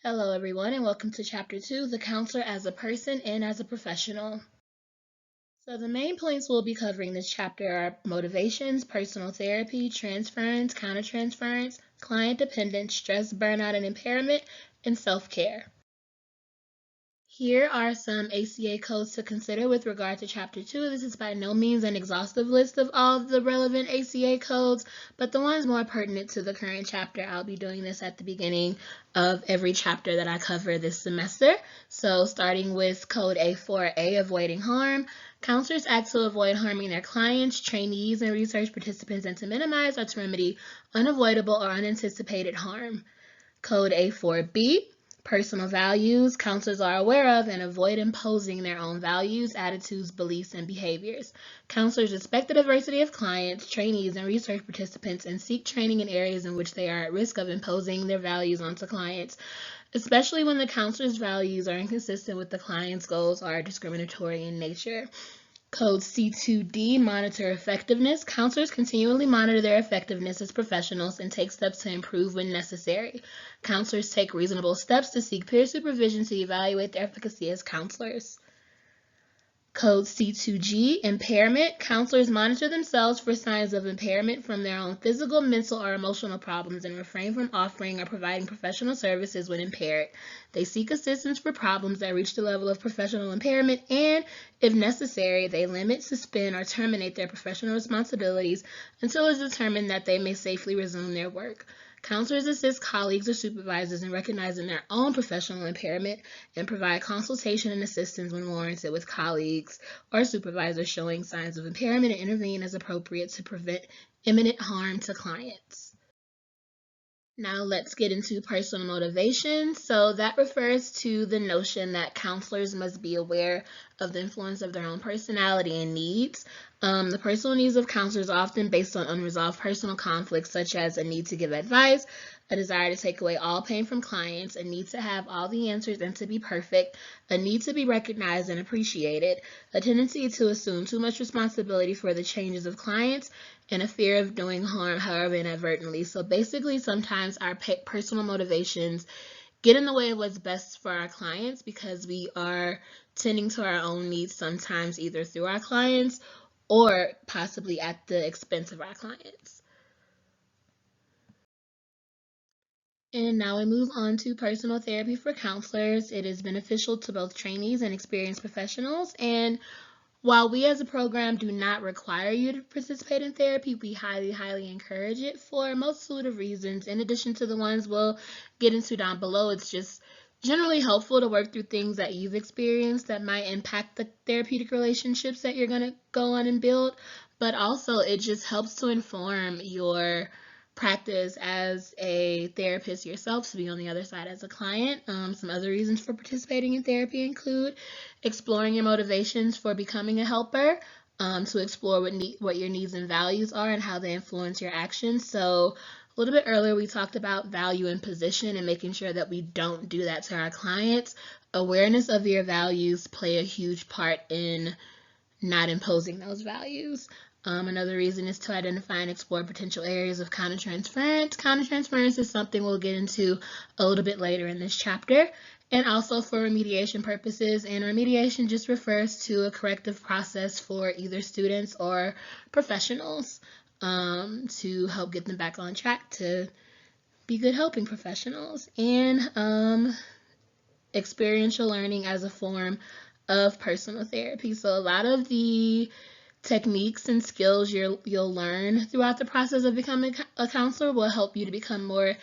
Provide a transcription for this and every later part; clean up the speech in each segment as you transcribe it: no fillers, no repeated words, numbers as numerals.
Hello, everyone, and welcome to Chapter 2, The Counselor as a Person and as a Professional. So the main points we'll be covering this chapter are motivations, personal therapy, transference, countertransference, client dependence, stress, burnout, and impairment, and self-care. Here are some ACA codes to consider with regard to Chapter 2. This is by no means an exhaustive list of all of the relevant ACA codes, but the ones more pertinent to the current chapter. I'll be doing this at the beginning of every chapter that I cover this semester. So starting with Code A4A, Avoiding Harm. Counselors act to avoid harming their clients, trainees, and research participants and to minimize or to remedy unavoidable or unanticipated harm. Code A4B, Personal values. Counselors are aware of and avoid imposing their own values, attitudes, beliefs, and behaviors. Counselors respect the diversity of clients, trainees, and research participants and seek training in areas in which they are at risk of imposing their values onto clients, especially when the counselor's values are inconsistent with the client's goals or are discriminatory in nature. Code C2D, Monitor effectiveness. Counselors continually monitor their effectiveness as professionals and take steps to improve when necessary. Counselors take reasonable steps to seek peer supervision to evaluate their efficacy as counselors. Code C2G, Impairment. Counselors monitor themselves for signs of impairment from their own physical, mental, or emotional problems and refrain from offering or providing professional services when impaired. They seek assistance for problems that reach the level of professional impairment and, if necessary, they limit, suspend, or terminate their professional responsibilities until it is determined that they may safely resume their work. Counselors assist colleagues or supervisors in recognizing their own professional impairment and provide consultation and assistance when warranted with colleagues or supervisors showing signs of impairment and intervene as appropriate to prevent imminent harm to clients. Now let's get into personal motivation. So that refers to the notion that counselors must be aware of the influence of their own personality and needs. The personal needs of counselors are often based on unresolved personal conflicts, such as a need to give advice, a desire to take away all pain from clients, a need to have all the answers and to be perfect, a need to be recognized and appreciated, a tendency to assume too much responsibility for the changes of clients, and a fear of doing harm, however inadvertently. So basically, sometimes our personal motivations get in the way of what's best for our clients because we are tending to our own needs sometimes either through our clients or possibly at the expense of our clients. And now we move on to personal therapy for counselors. It is beneficial to both trainees and experienced professionals. And while we as a program do not require you to participate in therapy, we highly encourage it for a multitude of reasons. In addition to the ones we'll get into down below, it's just generally helpful to work through things that you've experienced that might impact the therapeutic relationships that you're going to go on and build. But also it just helps to inform your practice as a therapist yourself, to be on the other side as a client. Some other reasons for participating in therapy include exploring your motivations for becoming a helper, to explore what your needs and values are and how they influence your actions. So a little bit earlier we talked about value and position and making sure that we don't do that to our clients. Awareness of your values play a huge part in not imposing those values. Another reason is to identify and explore potential areas of countertransference. Countertransference is something we'll get into a little bit later in this chapter. And also for remediation purposes, and remediation just refers to a corrective process for either students or professionals to help get them back on track to be good helping professionals. And experiential learning as a form of personal therapy. So a lot of the techniques and skills you'll learn throughout the process of becoming a counselor will help you to become more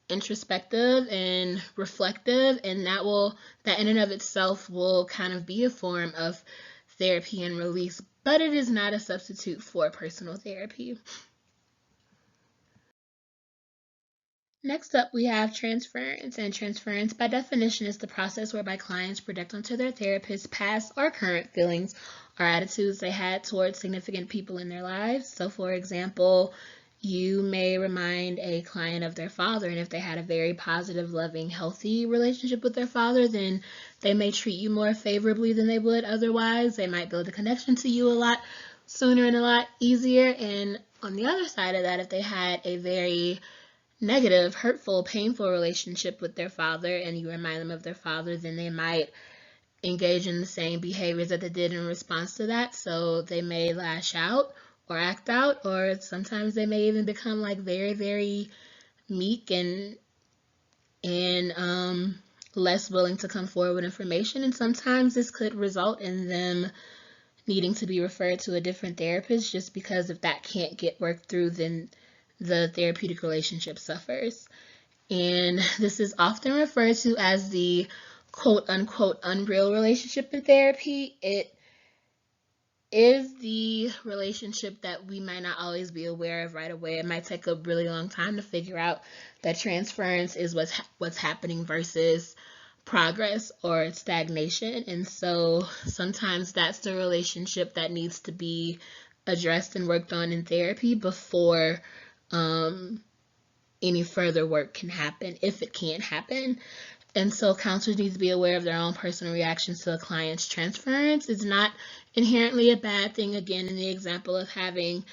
introspective and reflective, and that in and of itself will kind of be a form of therapy and release, but it is not a substitute for personal therapy. Next up, we have transference, and transference by definition is the process whereby clients project onto their therapist past or current feelings or attitudes they had towards significant people in their lives. So for example, you may remind a client of their father, and if they had a very positive, loving, healthy relationship with their father, then they may treat you more favorably than they would otherwise. They might build a connection to you a lot sooner and a lot easier. And on the other side of that, if they had a very negative, hurtful, painful relationship with their father and you remind them of their father, then they might engage in the same behaviors that they did in response to that. So they may lash out or act out, or sometimes they may even become like very, very meek and less willing to come forward with information. And sometimes this could result in them needing to be referred to a different therapist, just because if that can't get worked through, then the therapeutic relationship suffers. And this is often referred to as the quote unquote unreal relationship in therapy. It is the relationship that we might not always be aware of right away. It might take a really long time to figure out that transference is what's happening versus progress or stagnation. And so sometimes that's the relationship that needs to be addressed and worked on in therapy before any further work can happen, if it can happen. And so counselors need to be aware of their own personal reactions to a client's transference. It's not inherently a bad thing. Again, in the example of having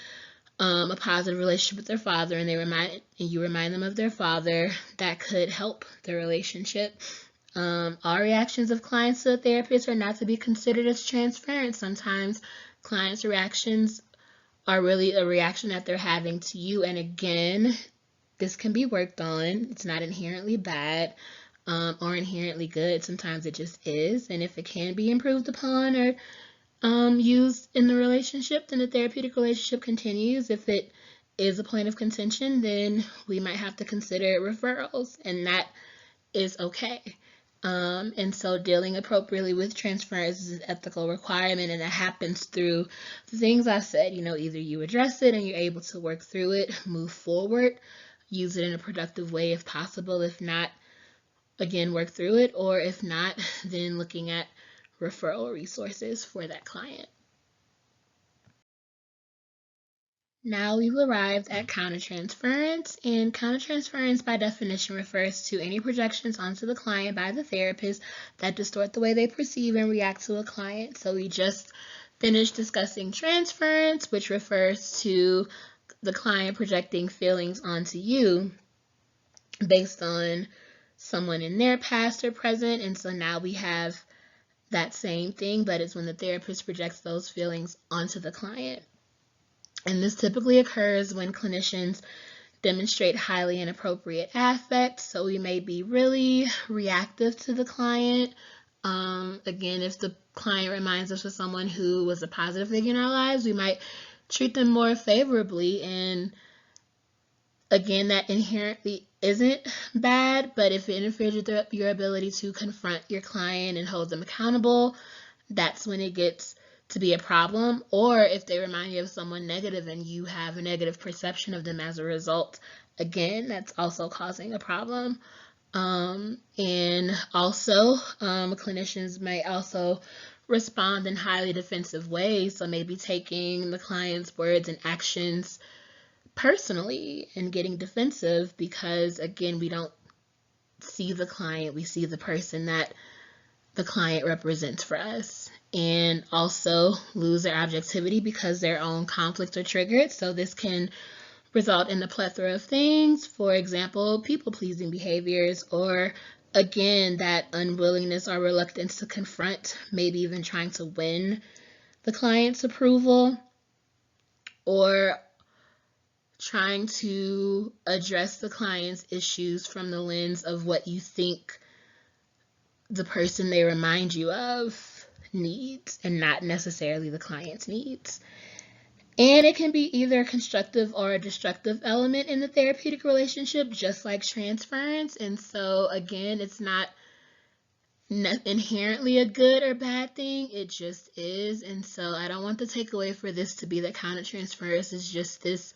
a positive relationship with their father and you remind them of their father, that could help the relationship. All reactions of clients to a therapist are not to be considered as transference. Sometimes clients' reactions are really a reaction that they're having to you. And again, this can be worked on. It's not inherently bad or inherently good. Sometimes it just is. And if it can be improved upon or used in the relationship, then the therapeutic relationship continues. If it is a point of contention, then we might have to consider referrals, and that is okay. And so dealing appropriately with transference is an ethical requirement, and that happens through the things I said. Either you address it and you're able to work through it, move forward, use it in a productive way if possible. If not, again, work through it, or if not, then looking at referral resources for that client. Now we've arrived at countertransference, and countertransference by definition refers to any projections onto the client by the therapist that distort the way they perceive and react to a client. So we just finished discussing transference, which refers to the client projecting feelings onto you based on someone in their past or present. And so now we have that same thing, but it's when the therapist projects those feelings onto the client. And this typically occurs when clinicians demonstrate highly inappropriate affect. So we may be really reactive to the client. Again, if the client reminds us of someone who was a positive figure in our lives, we might treat them more favorably. And again, that inherently isn't bad, but if it interferes with your ability to confront your client and hold them accountable, that's when it gets to be a problem. Or if they remind you of someone negative and you have a negative perception of them as a result, again, that's also causing a problem. And also, clinicians may also respond in highly defensive ways, so maybe taking the client's words and actions personally and getting defensive because, again, we don't see the client, we see the person that the client represents for us. And also lose their objectivity because their own conflicts are triggered. So this can result in a plethora of things. For example, people-pleasing behaviors, or again, that unwillingness or reluctance to confront, maybe even trying to win the client's approval, or trying to address the client's issues from the lens of what you think the person they remind you of needs and not necessarily the client's needs. And it can be either a constructive or a destructive element in the therapeutic relationship, just like transference. And so again, it's not inherently a good or bad thing, it just is. And so I don't want the takeaway for this to be that countertransference is just this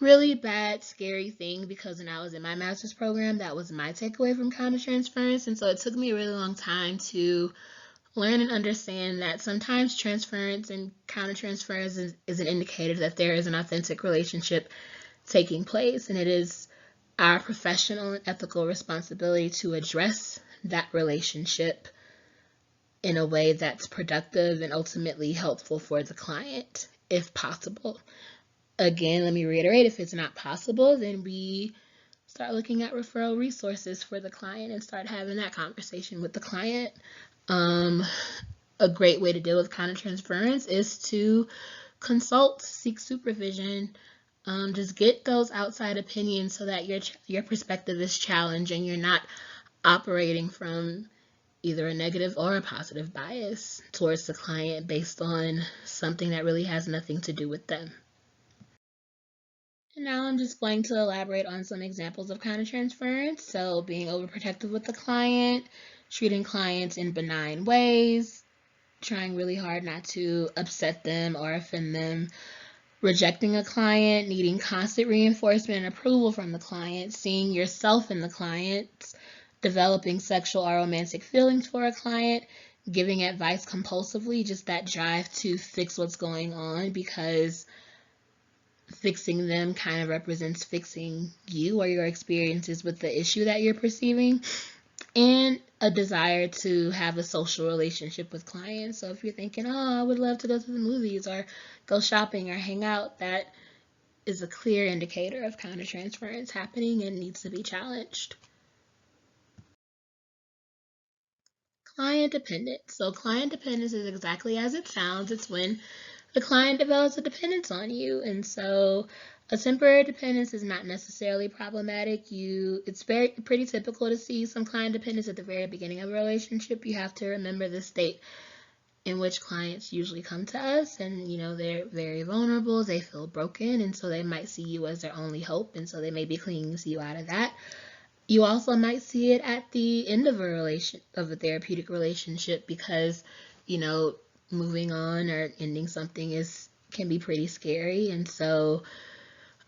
really bad, scary thing, because when I was in my master's program, that was my takeaway from countertransference. And so it took me a really long time to learn and understand that sometimes transference and countertransference is an indicator that there is an authentic relationship taking place, and it is our professional and ethical responsibility to address that relationship in a way that's productive and ultimately helpful for the client, if possible. Again, let me reiterate, if it's not possible, then we start looking at referral resources for the client and start having that conversation with the client. A great way to deal with countertransference is to consult, seek supervision, just get those outside opinions so that your perspective is challenged and you're not operating from either a negative or a positive bias towards the client based on something that really has nothing to do with them. And now I'm just going to elaborate on some examples of countertransference. So being overprotective with the client, treating clients in benign ways, trying really hard not to upset them or offend them, rejecting a client, needing constant reinforcement and approval from the client, seeing yourself in the client, developing sexual or romantic feelings for a client, giving advice compulsively, just that drive to fix what's going on because fixing them kind of represents fixing you or your experiences with the issue that you're perceiving, and a desire to have a social relationship with clients. So if you're thinking, oh, I would love to go to the movies or go shopping or hang out, that is a clear indicator of countertransference happening and needs to be challenged. Client dependence. So client dependence is exactly as it sounds. It's when the client develops a dependence on you. And so a temporary dependence is not necessarily problematic. It's pretty typical to see some client dependence at the very beginning of a relationship. You have to remember the state in which clients usually come to us, and they're very vulnerable, they feel broken, and so they might see you as their only hope, and so they may be clinging to you out of that. You also might see it at the end of a therapeutic relationship because moving on or ending something can be pretty scary, and so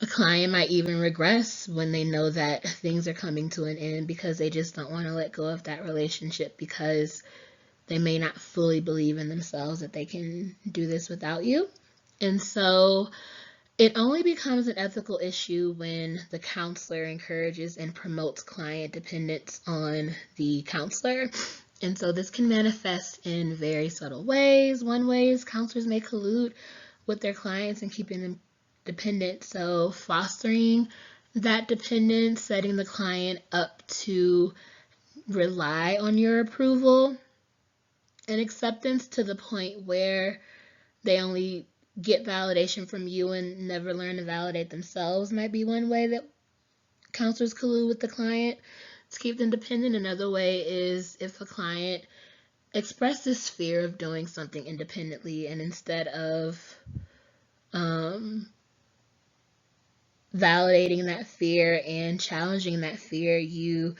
a client might even regress when they know that things are coming to an end because they just don't want to let go of that relationship because they may not fully believe in themselves that they can do this without you. And so it only becomes an ethical issue when the counselor encourages and promotes client dependence on the counselor. And so this can manifest in very subtle ways. One way is counselors may collude with their clients and keeping them dependent. So fostering that dependence, setting the client up to rely on your approval and acceptance to the point where they only get validation from you and never learn to validate themselves might be one way that counselors collude with the client to keep them dependent. Another way is if a client expresses fear of doing something independently, and instead of validating that fear and challenging that fear, you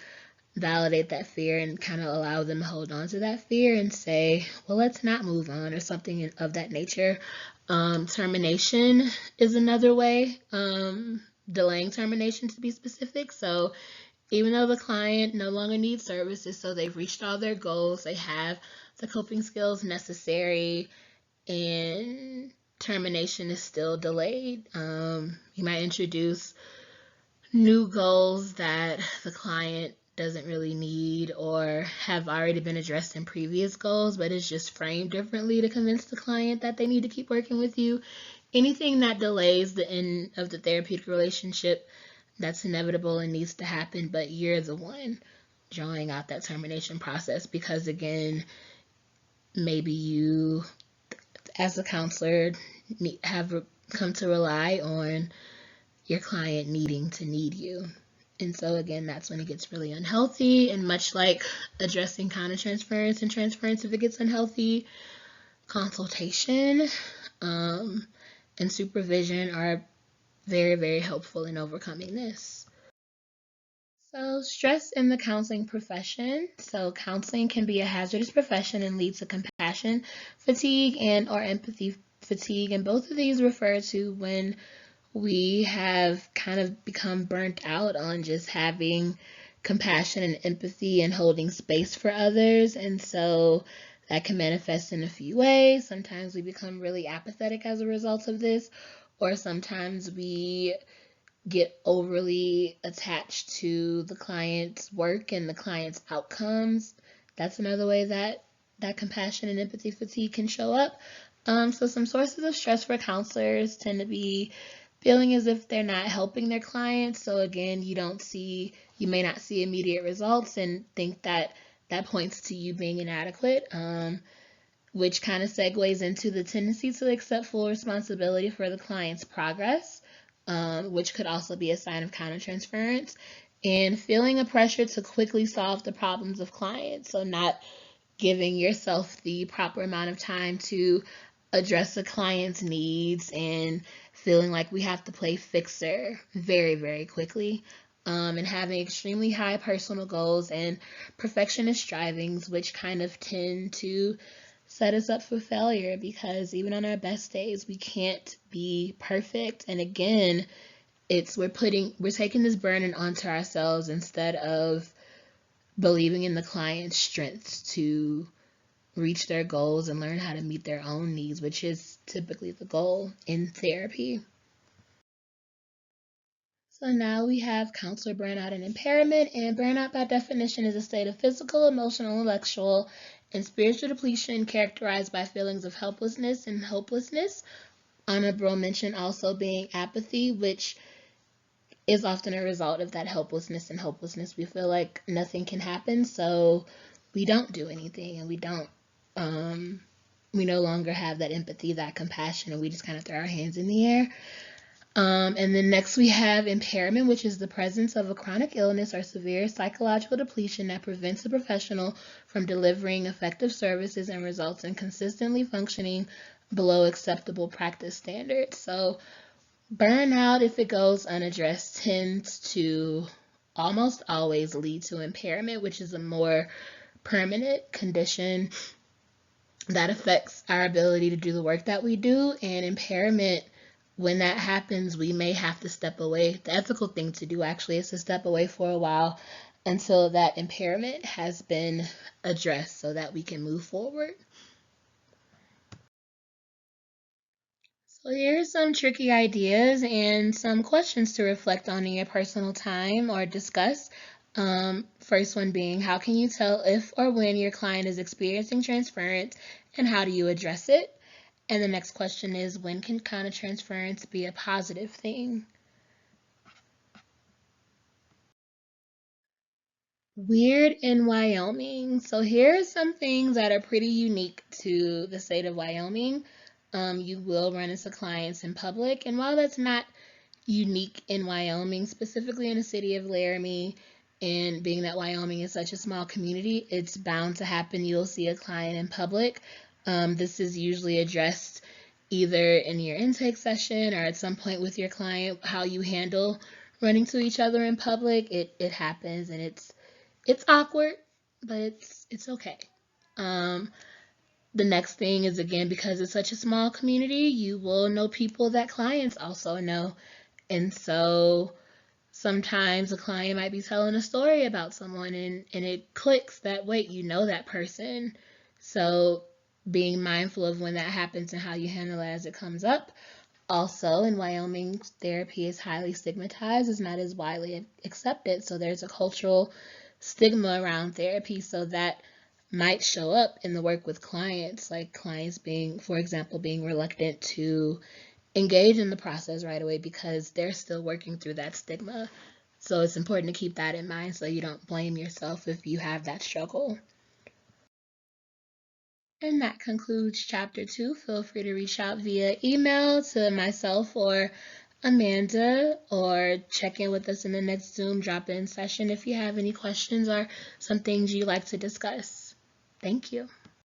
validate that fear and kind of allow them to hold on to that fear and say, well, let's not move on, or something of that nature. Termination is another way, delaying termination to be specific. So even though the client no longer needs services, so they've reached all their goals, they have the coping skills necessary, and termination is still delayed. You might introduce new goals that the client doesn't really need or have already been addressed in previous goals, but it's just framed differently to convince the client that they need to keep working with you. Anything that delays the end of the therapeutic relationship, that's inevitable and needs to happen, but you're the one drawing out that termination process because, again, maybe you, as a counselor, have come to rely on your client needing to need you. And so again, that's when it gets really unhealthy. And much like addressing countertransference and transference, if it gets unhealthy, consultation and supervision are very, very helpful in overcoming this. So stress in the counseling profession. So counseling can be a hazardous profession and lead to compassion fatigue and or empathy fatigue. And both of these refer to when we have kind of become burnt out on just having compassion and empathy and holding space for others. And so that can manifest in a few ways. Sometimes we become really apathetic as a result of this, or sometimes we get overly attached to the client's work and the client's outcomes. That's another way that compassion and empathy fatigue can show up. So some sources of stress for counselors tend to be feeling as if they're not helping their clients. So again, you may not see immediate results and think that that points to you being inadequate, which kind of segues into the tendency to accept full responsibility for the client's progress, which could also be a sign of countertransference, and feeling a pressure to quickly solve the problems of clients. So not giving yourself the proper amount of time to address the client's needs and feeling like we have to play fixer very, very quickly, and having extremely high personal goals and perfectionist strivings, which kind of tend to set us up for failure, because even on our best days, we can't be perfect. And again, we're taking this burden onto ourselves instead of believing in the client's strengths to reach their goals and learn how to meet their own needs, which is typically the goal in therapy. So now we have counselor burnout and impairment. And burnout by definition is a state of physical, emotional, intellectual, and spiritual depletion characterized by feelings of helplessness and hopelessness. Honorable mention also being apathy, which is often a result of that helplessness and hopelessness. We feel like nothing can happen, so we don't do anything, and we no longer have that empathy, that compassion, and we just kind of throw our hands in the air. And then next we have impairment, which is the presence of a chronic illness or severe psychological depletion that prevents a professional from delivering effective services and results in consistently functioning below acceptable practice standards. So burnout, if it goes unaddressed, tends to almost always lead to impairment, which is a more permanent condition that affects our ability to do the work that we do. And impairment, when that happens, we may have to step away. The ethical thing to do actually is to step away for a while until that impairment has been addressed so that we can move forward. So here are some tricky ideas and some questions to reflect on in your personal time or discuss. First one being, how can you tell if or when your client is experiencing transference, and how do you address it? And the next question is, when can countertransference be a positive thing? Weird in Wyoming. So here are some things that are pretty unique to the state of Wyoming. You will run into clients in public, and while that's not unique in Wyoming, specifically in the city of Laramie, and being that Wyoming is such a small community, it's bound to happen. You'll see a client in public. This is usually addressed either in your intake session or at some point with your client, how you handle running to each other in public. It happens, and it's awkward, but it's okay. The next thing is, again, because it's such a small community, you will know people that clients also know. And so sometimes a client might be telling a story about someone, and it clicks that, wait, you know that person. So being mindful of when that happens and how you handle it as it comes up. Also, in Wyoming, therapy is highly stigmatized. It's not as widely accepted. So there's a cultural stigma around therapy. So that might show up in the work with clients, like clients being, for example, being reluctant to engage in the process right away because they're still working through that stigma. So it's important to keep that in mind so you don't blame yourself if you have that struggle. And that concludes chapter 2. Feel free to reach out via email to myself or Amanda, or check in with us in the next Zoom drop-in session if you have any questions or some things you'd like to discuss. Thank you.